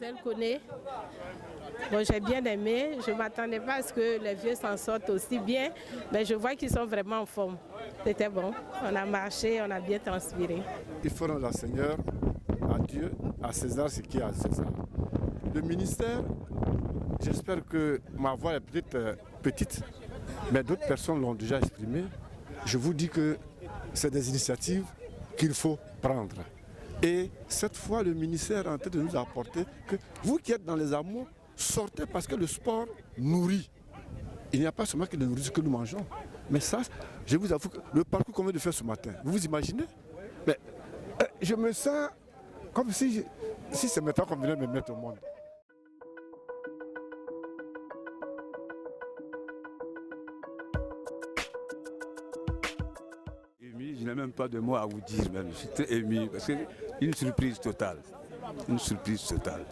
Delconé. Bon, j'ai bien aimé. Je ne m'attendais pas à ce que les vieux s'en sortent aussi bien. Mais je vois qu'ils sont vraiment en forme. C'était bon. On a marché, on a bien transpiré. Il faut rendre au Seigneur, à Dieu, à César ce qui est à César. Le ministère, j'espère que ma voix est peut-être petite, mais d'autres personnes l'ont déjà exprimé. Je vous dis que c'est des initiatives qu'il faut prendre. Et cette fois, le ministère est en train de nous apporter que vous qui êtes dans les hameaux, sortez parce que le sport nourrit. Il n'y a pas seulement que de nourriture que nous mangeons. Mais ça, je vous avoue que le parcours qu'on vient de faire ce matin, vous vous imaginez? Mais je me sens comme si c'est maintenant qu'on venait me mettre au monde. Je n'ai même pas de mots à vous dire, même. Je suis très ému parce que une surprise totale. Une surprise totale.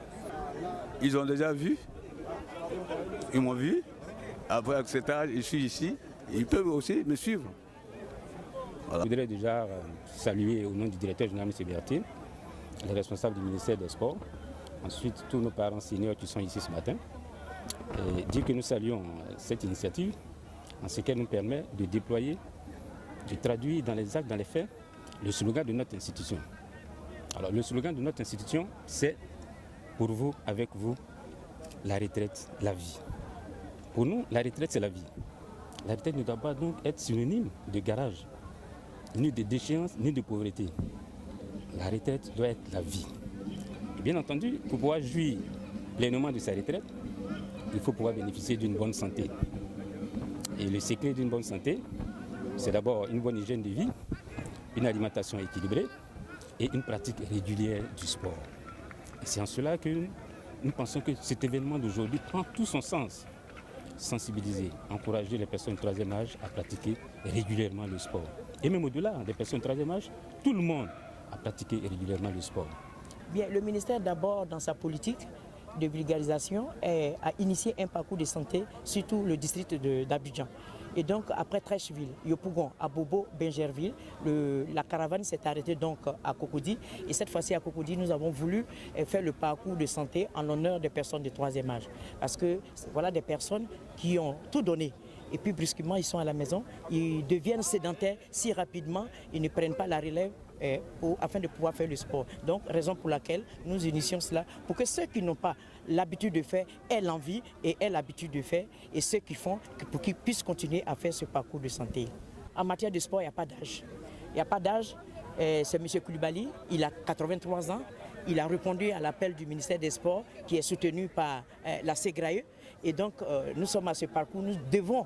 Ils ont déjà vu, ils m'ont vu. Après, à cet âge, je suis ici. Ils peuvent aussi me suivre. Voilà. Je voudrais déjà saluer au nom du directeur général M. Bertin, les responsables du ministère des Sports, ensuite tous nos parents seniors qui sont ici ce matin, et dire que nous saluons cette initiative en ce qu'elle nous permet de déployer, de traduire dans les actes, dans les faits, le slogan de notre institution. Alors le slogan de notre institution, c'est pour vous, avec vous, la retraite, la vie. Pour nous, la retraite, c'est la vie. La retraite ne doit pas donc être synonyme de garage, ni de déchéance, ni de pauvreté. La retraite doit être la vie. Et bien entendu, pour pouvoir jouir pleinement de sa retraite, il faut pouvoir bénéficier d'une bonne santé. Et le secret d'une bonne santé, c'est d'abord une bonne hygiène de vie, une alimentation équilibrée et une pratique régulière du sport. Et c'est en cela que nous pensons que cet événement d'aujourd'hui prend tout son sens. Sensibiliser, encourager les personnes de troisième âge à pratiquer régulièrement le sport. Et même au-delà des personnes de troisième âge, tout le monde a pratiqué régulièrement le sport. Bien, le ministère d'abord dans sa politique de vulgarisation a initié un parcours de santé sur tout le district d'Abidjan. Et donc après Trècheville, Yopougon, Abobo, Benjerville, la caravane s'est arrêtée donc à Cocody. Et cette fois-ci à Cocody, nous avons voulu faire le parcours de santé en l'honneur des personnes de troisième âge. Parce que voilà des personnes qui ont tout donné. Et puis brusquement, ils sont à la maison, ils deviennent sédentaires si rapidement, ils ne prennent pas la relève afin de pouvoir faire le sport. Donc, raison pour laquelle nous initions cela, pour que ceux qui n'ont pas l'habitude de faire aient l'envie et aient l'habitude de faire, et ceux qui font, pour qu'ils puissent continuer à faire ce parcours de santé. En matière de sport, il n'y a pas d'âge. Il n'y a pas d'âge. C'est M. Koulibaly, il a 83 ans. Il a répondu à l'appel du ministère des Sports qui est soutenu par la CEGRAE. Et donc, nous sommes à ce parcours. Nous devons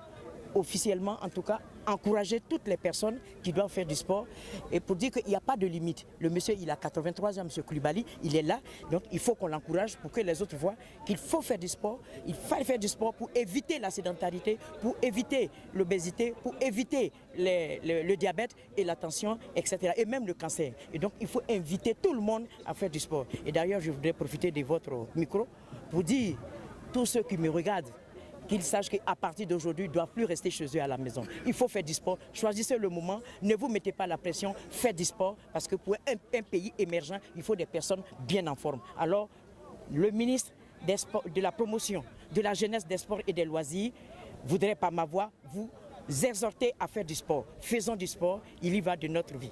officiellement, en tout cas, encourager toutes les personnes qui doivent faire du sport et pour dire qu'il n'y a pas de limite. Le monsieur, il a 83 ans, M. Koulibaly, il est là, donc il faut qu'on l'encourage pour que les autres voient qu'il faut faire du sport. Il faut faire du sport pour éviter la sédentarité, pour éviter l'obésité, pour éviter le diabète et la tension, etc. Et même le cancer. Et donc il faut inviter tout le monde à faire du sport. Et d'ailleurs, je voudrais profiter de votre micro pour dire tous ceux qui me regardent qu'ils sachent qu'à partir d'aujourd'hui, ils ne doivent plus rester chez eux à la maison. Il faut faire du sport. Choisissez le moment. Ne vous mettez pas la pression. Faites du sport. Parce que pour un pays émergent, il faut des personnes bien en forme. Alors, le ministre des Sports, de la promotion, de la jeunesse, des sports et des loisirs voudrait par ma voix vous exhorter à faire du sport. Faisons du sport. Il y va de notre vie.